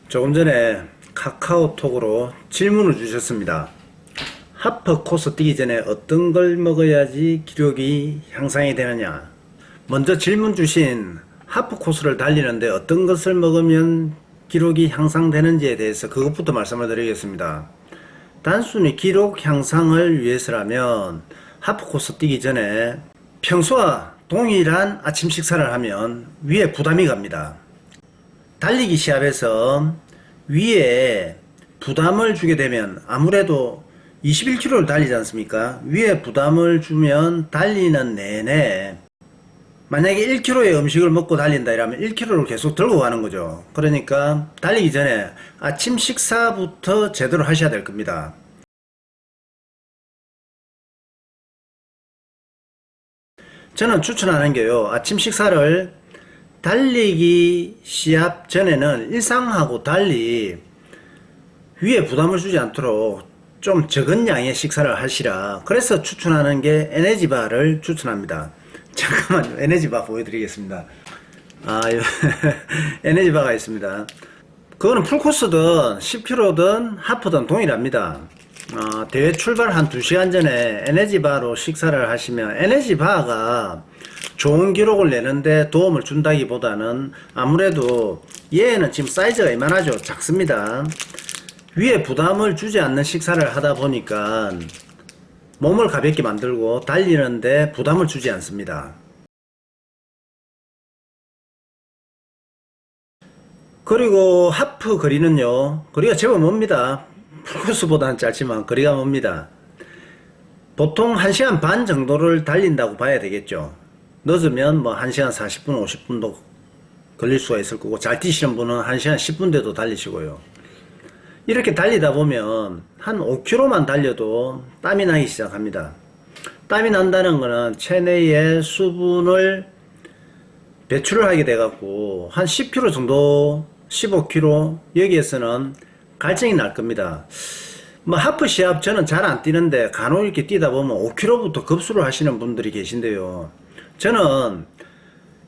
조금 전에 카카오톡으로 질문을 주셨습니다. 하프 코스 뛰기 전에 어떤 걸 먹어야지 기록이 향상이 되느냐. 먼저 질문 주신 하프 코스를 달리는데 어떤 것을 먹으면 기록이 향상되는지에 대해서 그것부터 말씀을 드리겠습니다. 단순히 기록 향상을 위해서라면 하프 코스 뛰기 전에 평소와 동일한 아침 식사를 하면 위에 부담이 갑니다. 달리기 시합에서 위에 부담을 주게 되면 아무래도 21km를 달리지 않습니까? 위에 부담을 주면 달리는 내내 만약에 1kg의 음식을 먹고 달린다 이러면 1kg를 계속 들고 가는 거죠. 그러니까 달리기 전에 아침 식사부터 제대로 하셔야 될 겁니다. 저는 추천하는 게요, 아침 식사를 달리기 시합 전에는 일상하고 달리 위에 부담을 주지 않도록 좀 적은 양의 식사를 하시라. 그래서 추천하는 게 에너지바를 추천합니다. 잠깐만요, 에너지바 보여드리겠습니다. 에너지바가 있습니다. 그거는 풀코스든 10km든 하프든 동일합니다. 대회 출발 한 2시간 전에 에너지바로 식사를 하시면 에너지바가 좋은 기록을 내는데 도움을 준다기보다는 아무래도 얘는 지금 사이즈가 이만하죠. 작습니다. 위에 부담을 주지 않는 식사를 하다 보니까 몸을 가볍게 만들고 달리는데 부담을 주지 않습니다. 그리고 하프 거리는요, 거리가 제법 멉니다. 풀코스보다는 짧지만 거리가 멉니다. 보통 1시간 반 정도를 달린다고 봐야 되겠죠. 늦으면 뭐 1시간 40분, 50분도 걸릴 수가 있을 거고, 잘 뛰시는 분은 1시간 10분대도 달리시고요. 이렇게 달리다 보면 한 5km만 달려도 땀이 나기 시작합니다. 땀이 난다는 거는 체내에 수분을 배출을 하게 돼갖고 한 10km 정도, 15km 여기에서는 갈증이 날 겁니다. 뭐 하프 시합 저는 잘 안 뛰는데 간혹 이렇게 뛰다 보면 5km부터 급수를 하시는 분들이 계신데요. 저는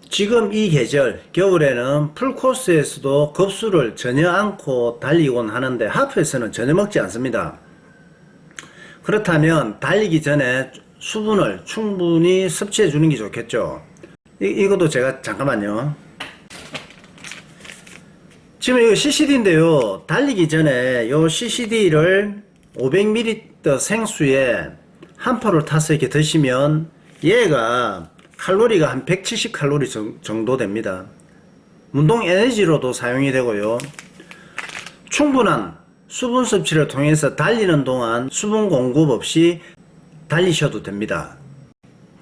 지금 이 계절 겨울에는 풀코스에서도 급수를 전혀 않고 달리곤 하는데 하프에서는 전혀 먹지 않습니다. 그렇다면 달리기 전에 수분을 충분히 섭취해 주는 게 좋겠죠. 이것도 제가 잠깐만요. 지금 이거 CCD인데요. 달리기 전에 이 CCD를 500ml 생수에 한 포를 타서 이렇게 드시면 얘가 칼로리가 한 170칼로리 정도 됩니다. 운동 에너지로도 사용이 되고요. 충분한 수분 섭취를 통해서 달리는 동안 수분 공급 없이 달리셔도 됩니다.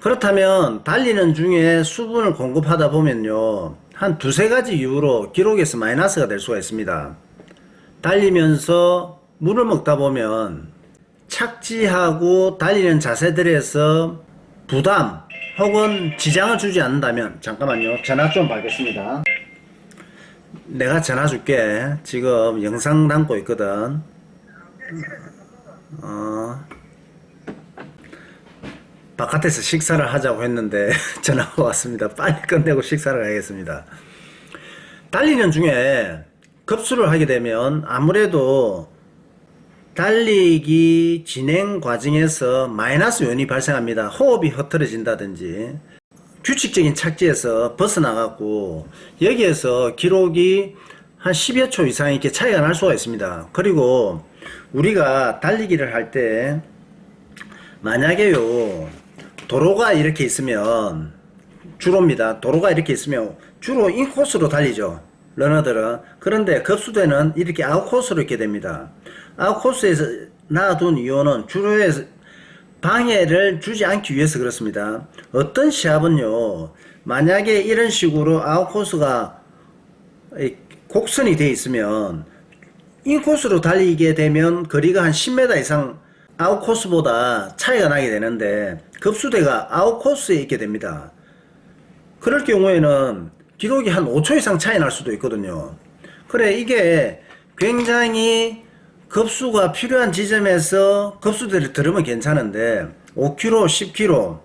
그렇다면 달리는 중에 수분을 공급하다 보면요, 한 2-3가지 이유로 기록에서 마이너스가 될 수가 있습니다. 달리면서 물을 먹다 보면 착지하고 달리는 자세들에서 부담 혹은 지장을 주지 않는다면, 잠깐만요, 전화 좀 받겠습니다. 내가 전화 줄게. 지금 영상 담고 있거든. 바깥에서 식사를 하자고 했는데 전화가 왔습니다. 빨리 끝내고 식사를 해야겠습니다. 달리는 중에 급수를 하게 되면 아무래도 달리기 진행 과정에서 마이너스 요인이 발생합니다. 호흡이 흐트러진다든지 규칙적인 착지에서 벗어나갖고 여기에서 기록이 한 10여 초 이상 이렇게 차이가 날 수가 있습니다. 그리고 우리가 달리기를 할 때 만약에요, 도로가 이렇게 있으면, 주로입니다. 도로가 이렇게 있으면 주로 인코스로 달리죠, 러너들은. 그런데 급수대는 이렇게 아웃코스로 있게 됩니다. 아웃코스에서 놔둔 이유는 주로의 방해를 주지 않기 위해서 그렇습니다. 어떤 시합은요, 만약에 이런 식으로 아웃코스가 곡선이 되어 있으면 인코스로 달리게 되면 거리가 한 10m 이상 아웃코스보다 차이가 나게 되는데 급수대가 아웃코스에 있게 됩니다. 그럴 경우에는 기록이 한 5초 이상 차이 날 수도 있거든요. 그래, 이게 굉장히 급수가 필요한 지점에서 급수대를 들으면 괜찮은데 5km, 10km,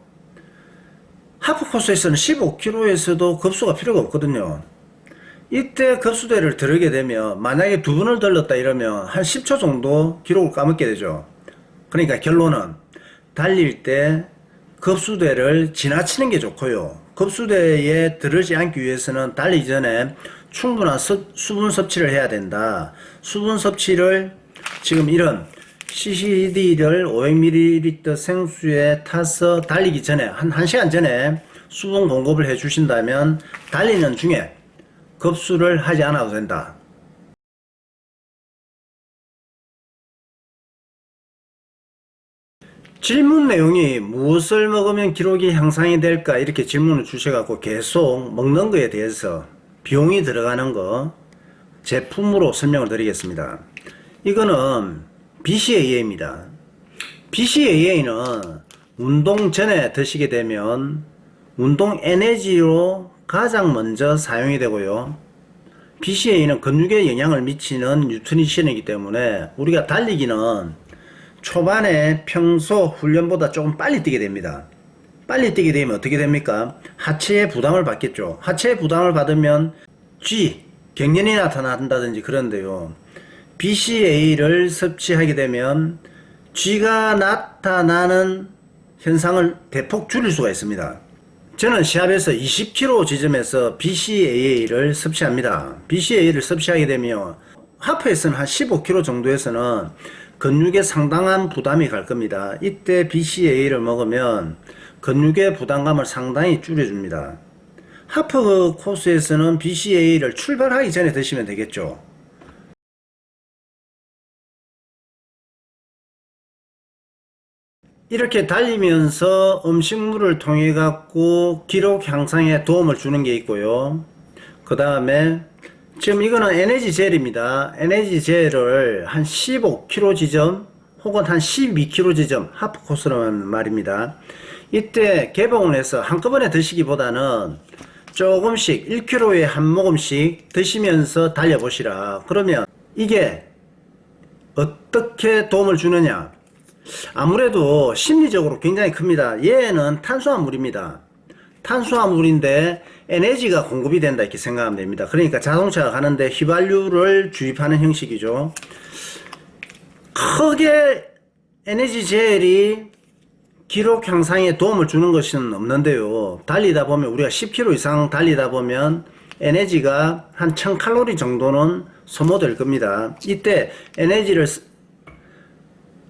하프코스에서는 15km에서도 급수가 필요가 없거든요. 이때 급수대를 들게 되면 만약에 두 번을 들렀다 이러면 한 10초 정도 기록을 까먹게 되죠. 그러니까 결론은 달릴 때 급수대를 지나치는 게 좋고요. 급수대에 들지 않기 위해서는 달리기 전에 충분한 수분 섭취를 해야 된다. 수분 섭취를 지금 이런 CCD를 500ml 생수에 타서 달리기 전에 한 1시간 전에 수분 공급을 해 주신다면 달리는 중에 급수를 하지 않아도 된다. 질문 내용이 무엇을 먹으면 기록이 향상이 될까 이렇게 질문을 주셔갖고 계속 먹는 거에 대해서 비용이 들어가는 거 제품으로 설명을 드리겠습니다. 이거는 BCAA입니다. BCAA는 운동 전에 드시게 되면 운동 에너지로 가장 먼저 사용이 되고요. BCAA는 근육에 영향을 미치는 뉴트리션이기 때문에 우리가 달리기는 초반에 평소 훈련보다 조금 빨리 뛰게 됩니다. 빨리 뛰게 되면 어떻게 됩니까? 하체에 부담을 받겠죠. 하체에 부담을 받으면 G, 경련이 나타난다든지 그런데요. BCAA를 섭취하게 되면 G가 나타나는 현상을 대폭 줄일 수가 있습니다. 저는 시합에서 20km 지점에서 BCAA를 섭취합니다. BCAA를 섭취하게 되면 하프에서는 한 15km 정도에서는 근육에 상당한 부담이 갈 겁니다. 이때 BCAA를 먹으면 근육의 부담감을 상당히 줄여줍니다. 하프 코스에서는 BCAA를 출발하기 전에 드시면 되겠죠. 이렇게 달리면서 음식물을 통해 갖고 기록 향상에 도움을 주는 게 있고요. 그 다음에 지금 이거는 에너지 젤입니다. 에너지 젤을 한 15km 지점 혹은 한 12km 지점 하프 코스로만 말입니다. 이때 개봉을 해서 한꺼번에 드시기보다는 조금씩 1kg에 한 모금씩 드시면서 달려보시라. 그러면 이게 어떻게 도움을 주느냐? 아무래도 심리적으로 굉장히 큽니다. 얘는 탄수화물입니다. 탄수화물인데 에너지가 공급이 된다 이렇게 생각하면 됩니다. 그러니까 자동차가 가는데 휘발유를 주입하는 형식이죠. 크게 에너지 젤이 기록 향상에 도움을 주는 것은 없는데요. 달리다 보면 우리가 10km 이상 달리다 보면 에너지가 한 1000칼로리 정도는 소모될 겁니다. 이때 에너지를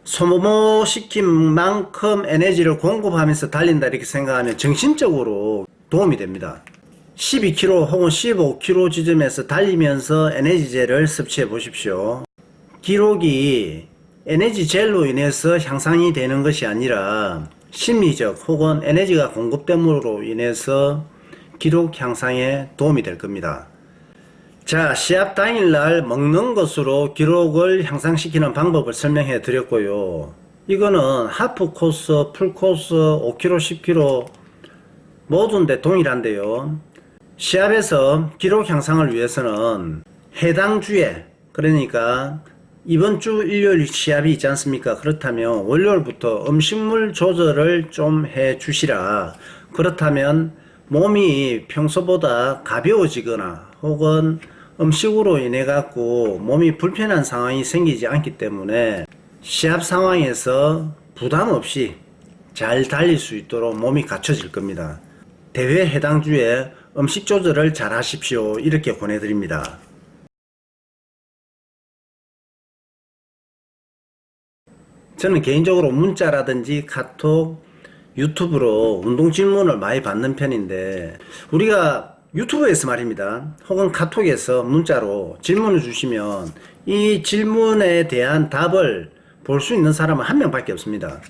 소모시킨 만큼 에너지를 공급하면서 달린다 이렇게 생각하면 정신적으로 도움이 됩니다. 12km 혹은 15km 지점에서 달리면서 에너지 젤을 섭취해 보십시오. 기록이 에너지 젤로 인해서 향상이 되는 것이 아니라 심리적 혹은 에너지가 공급됨으로 인해서 기록 향상에 도움이 될 겁니다. 자, 시합 당일날 먹는 것으로 기록을 향상시키는 방법을 설명해 드렸고요. 이거는 하프 코스, 풀 코스, 5km, 10km 모두인데 동일한데요. 시합에서 기록 향상을 위해서는 해당 주에, 그러니까 이번 주 일요일 시합이 있지 않습니까? 그렇다면 월요일부터 음식물 조절을 좀 해 주시라. 그렇다면 몸이 평소보다 가벼워지거나 혹은 음식으로 인해 갖고 몸이 불편한 상황이 생기지 않기 때문에 시합 상황에서 부담 없이 잘 달릴 수 있도록 몸이 갖춰질 겁니다. 대회 해당 주에 음식 조절을 잘 하십시오. 이렇게 권해드립니다. 저는 개인적으로 문자라든지 카톡, 유튜브로 운동 질문을 많이 받는 편인데 우리가 유튜브에서 말입니다. 혹은 카톡에서 문자로 질문을 주시면 이 질문에 대한 답을 볼 수 있는 사람은 한 명밖에 없습니다.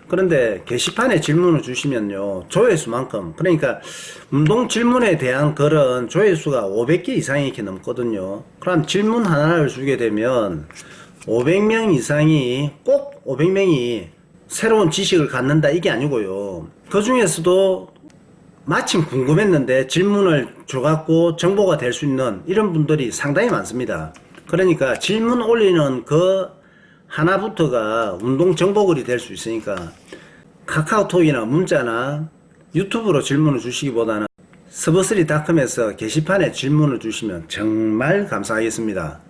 그런데 게시판에 질문을 주시면요, 조회수만큼, 그러니까 운동 질문에 대한 글은 조회수가 500개 이상이 이렇게 넘거든요. 그럼 질문 하나를 주게 되면 500명 이상이, 꼭 500명이 새로운 지식을 갖는다 이게 아니고요. 그 중에서도 마침 궁금했는데 질문을 줘갖고 정보가 될 수 있는 이런 분들이 상당히 많습니다. 그러니까 질문 올리는 그 하나부터가 운동 정보글이 될 수 있으니까 카카오톡이나 문자나 유튜브로 질문을 주시기보다는 스버스리닷컴에서 게시판에 질문을 주시면 정말 감사하겠습니다.